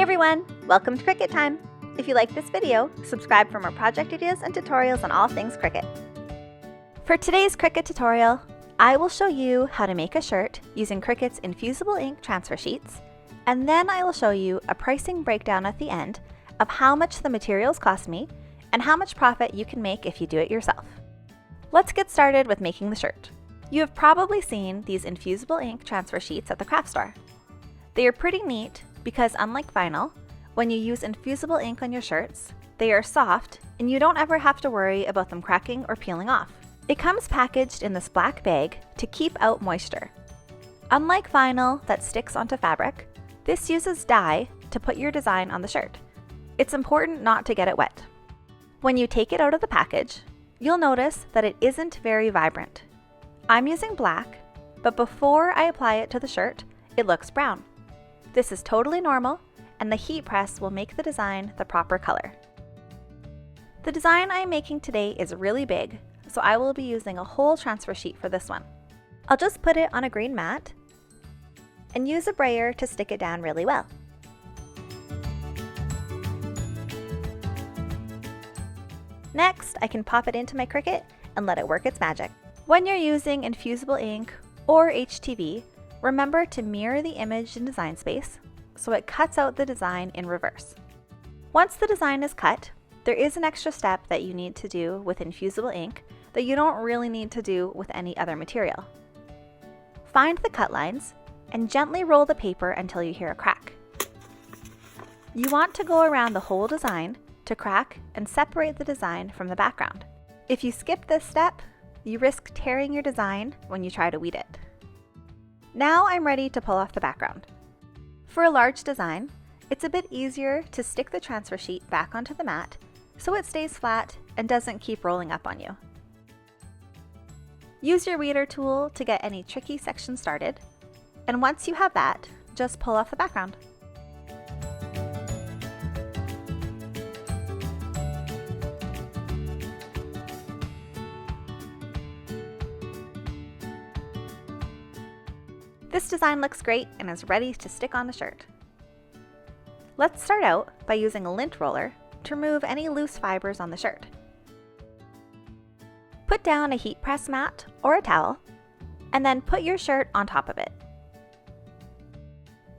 everyone! Welcome to Cricut Time! If you like this video, subscribe for more project ideas and tutorials on all things Cricut. For today's Cricut tutorial, I will show you how to make a shirt using Cricut's Infusible Ink transfer sheets, and then I will show you a pricing breakdown at the end of how much the materials cost me and how much profit you can make if you do it yourself. Let's get started with making the shirt. You have probably seen these Infusible Ink transfer sheets at the craft store. They are pretty neat because unlike vinyl, when you use infusible ink on your shirts, they are soft and you don't ever have to worry about them cracking or peeling off. It comes packaged in this black bag to keep out moisture. Unlike vinyl that sticks onto fabric, this uses dye to put your design on the shirt. It's important not to get it wet. When you take it out of the package, you'll notice that it isn't very vibrant. I'm using black, but before I apply it to the shirt, it looks brown. This is totally normal, and the heat press will make the design the proper color. The design I'm making today is really big, so I will be using a whole transfer sheet for this one. I'll just put it on a green mat and use a brayer to stick it down really well. Next, I can pop it into my Cricut and let it work its magic. When you're using infusible ink or HTV, remember to mirror the image in design space so it cuts out the design in reverse. Once the design is cut, there is an extra step that you need to do with infusible ink that you don't really need to do with any other material. Find the cut lines and gently roll the paper until you hear a crack. You want to go around the whole design to crack and separate the design from the background. If you skip this step, you risk tearing your design when you try to weed it. Now I'm ready to pull off the background. For a large design, it's a bit easier to stick the transfer sheet back onto the mat so it stays flat and doesn't keep rolling up on you. Use your weeder tool to get any tricky sections started, and once you have that, just pull off the background. This design looks great and is ready to stick on the shirt. Let's start out by using a lint roller to remove any loose fibers on the shirt. Put down a heat press mat or a towel, and then put your shirt on top of it.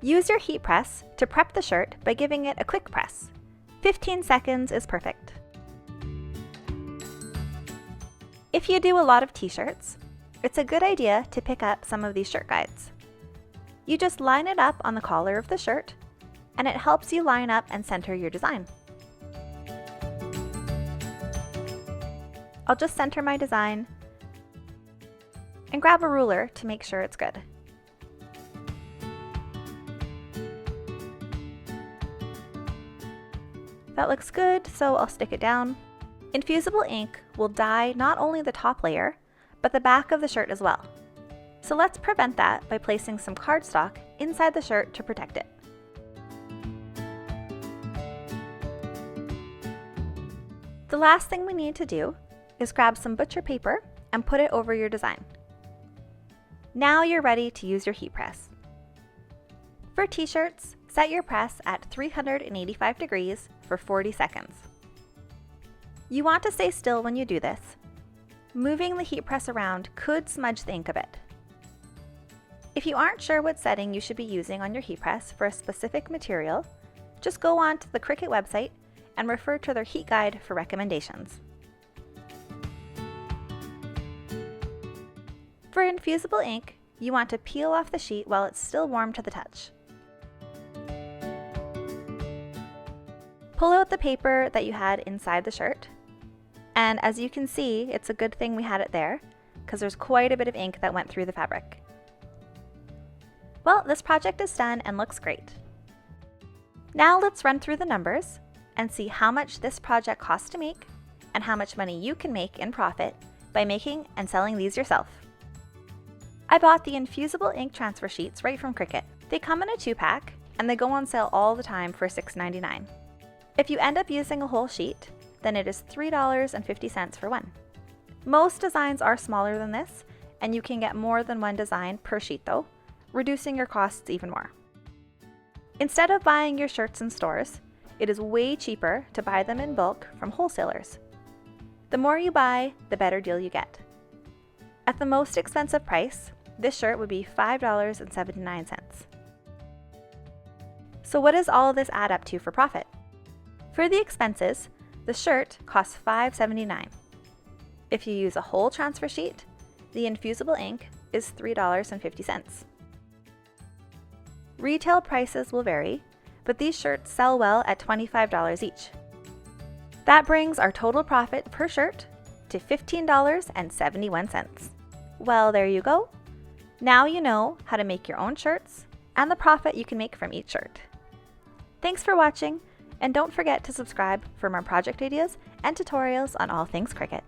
Use your heat press to prep the shirt by giving it a quick press. 15 seconds is perfect. If you do a lot of t-shirts, it's a good idea to pick up some of these shirt guides. You just line it up on the collar of the shirt, and it helps you line up and center your design. I'll just center my design and grab a ruler to make sure it's good. That looks good, so I'll stick it down. Infusible ink will dye not only the top layer, but the back of the shirt as well. So let's prevent that by placing some cardstock inside the shirt to protect it. The last thing we need to do is grab some butcher paper and put it over your design. Now you're ready to use your heat press. For t-shirts, set your press at 385 degrees for 40 seconds. You want to stay still when you do this. Moving the heat press around could smudge the ink a bit. If you aren't sure what setting you should be using on your heat press for a specific material, just go on to the Cricut website and refer to their heat guide for recommendations. For infusible ink, you want to peel off the sheet while it's still warm to the touch. Pull out the paper that you had inside the shirt, and as you can see, it's a good thing we had it there, because there's quite a bit of ink that went through the fabric. Well, this project is done and looks great. Now let's run through the numbers and see how much this project costs to make and how much money you can make in profit by making and selling these yourself. I bought the Infusible Ink transfer sheets right from Cricut. They come in a 2-pack and they go on sale all the time for $6.99. If you end up using a whole sheet, then it is $3.50 for one. Most designs are smaller than this, and you can get more than one design per sheet though, reducing your costs even more. Instead of buying your shirts in stores, it is way cheaper to buy them in bulk from wholesalers. The more you buy, the better deal you get. At the most expensive price, this shirt would be $5.79. So what does all of this add up to for profit? For the expenses, the shirt costs $5.79. If you use a whole transfer sheet, the infusible ink is $3.50. Retail prices will vary, but these shirts sell well at $25 each. That brings our total profit per shirt to $15.71. Well, there you go. Now you know how to make your own shirts and the profit you can make from each shirt. Thanks for watching, and don't forget to subscribe for more project ideas and tutorials on all things Cricut.